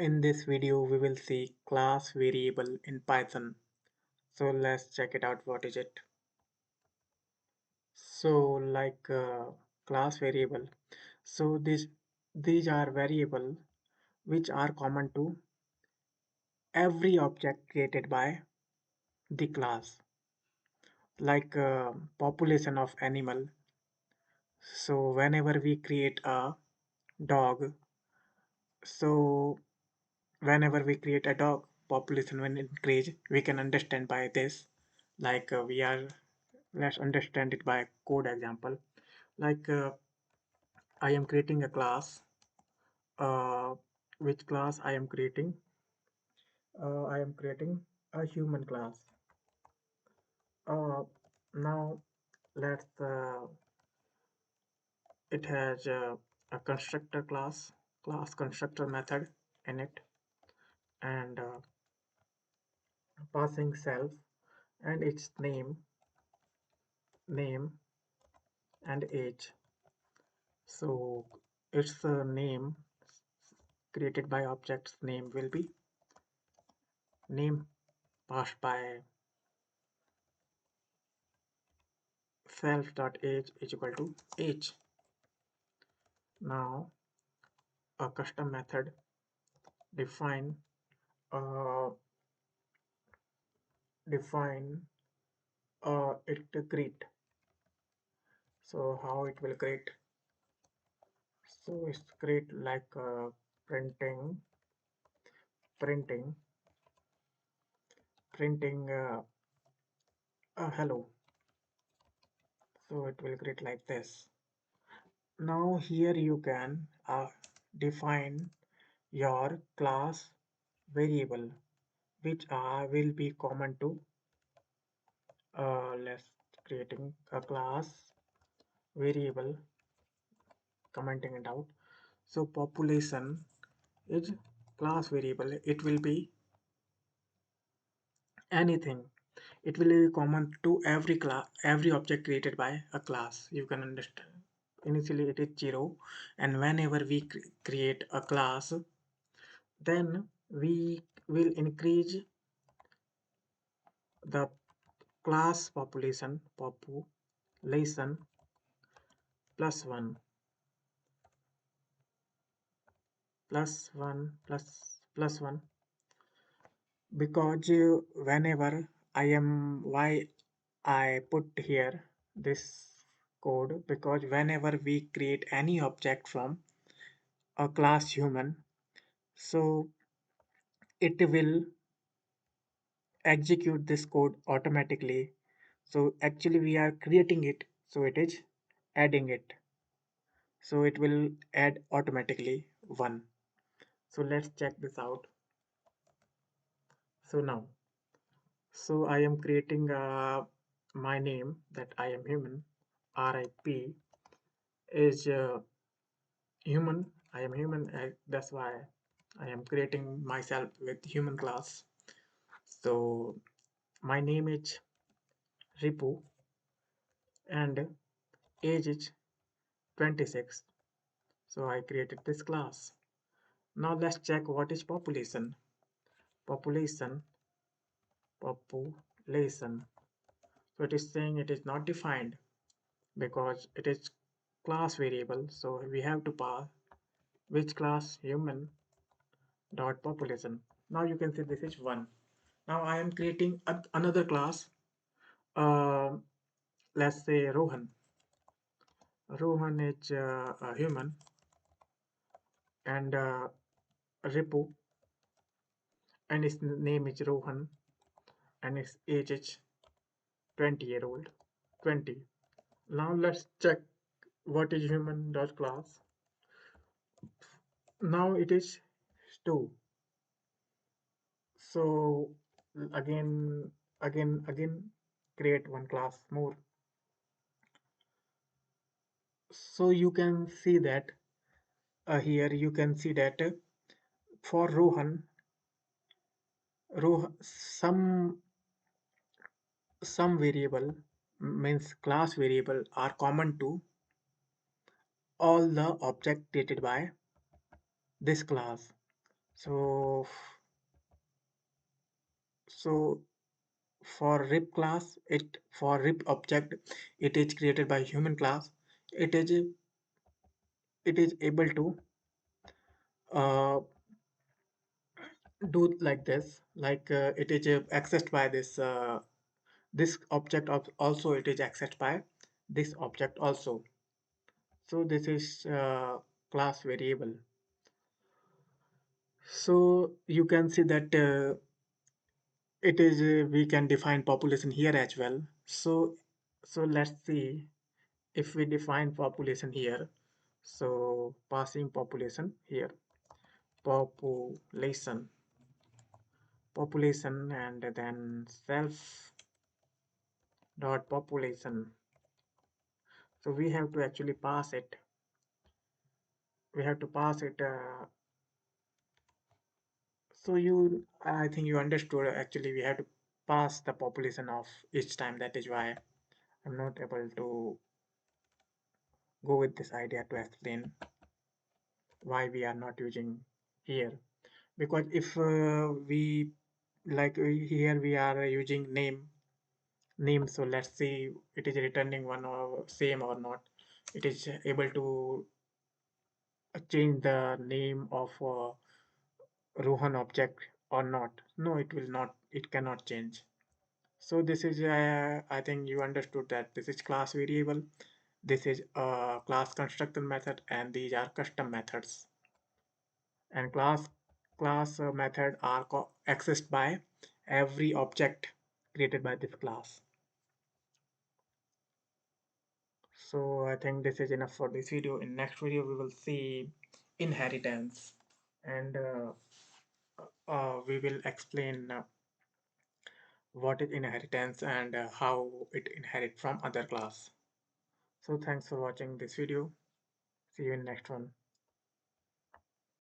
In this video, we will see class variable in Python. So let's check it out. What is it? So class variable. So these are variable which are common to every object created by the class. Population of animal. So whenever we create a dog, so whenever we create a dog population when increase, we can understand by this. We are Let's understand it by code example. like uh, I am creating a class. uh, which class I am creating? I am creating a human class. Now let's it has a constructor class constructor method in it, and passing self and its name and age. So its name created by object's name will be name passed by self.age is equal to age. Now a custom method define uh, define it to greet. So how it will greet? So it's great printing printing printing hello. So it will greet like this. Now here you can define your class variable which will be common to let's creating a class variable, commenting it out. So population is class variable. It will be anything. It will be common to every class, every object created by a class. You can understand. Initially it is 0, and whenever we create a class, then we will increase the class population plus 1 plus 1, because whenever why I put here this code, because whenever we create any object from a class human, so it will execute this code automatically. So actually we are creating it, so it is adding it, so it will add automatically 1. So let's check this out. So now, so I am creating my name that I am human. RIP is human. I am human. That's why I am creating myself with human class. So my name is Ripu and age is 26. So I created this class. Now let's check what is population. Population, population. So it is saying it is not defined because it is class variable. So we have to pass which class human dot population. Now you can see this is 1. Now I am creating another class. Uh, let's say Rohan. Rohan is a human, and Ripu, and his name is Rohan, and his age is 20-year-old. 20. Now let's check what is human dot class. Now it is 2. So again, again, create one class more. So you can see that here you can see that for Rohan, some variable means class variable are common to all the object created by this class. So so for rip class, it for rip object, it is created by human class. It is it is able to uh, do like this, like it is accessed by this object of also it is accessed by this object also. So this is class variable. So you can see that it is we can define population here as well. So let's see if we define population here. So passing population here, population and then self dot population. So we have to actually pass it. We have to pass it. So I think you understood. Actually, we have to pass the population of each time. That is why I'm not able to go with this idea to explain why we are not using here. Because if we like here we are using name. So let's see it is returning one or same or not. It is able to change the name of Rohan object or not. No, it will not. It cannot change. So this is I think you understood that this is class variable. This is a class constructor method, and these are custom methods. And class method are accessed by every object created by this class. So I think this is enough for this video. In next video we will see inheritance, and we will explain what is inheritance and how it inherit from other class. So thanks for watching this video. See you in next one.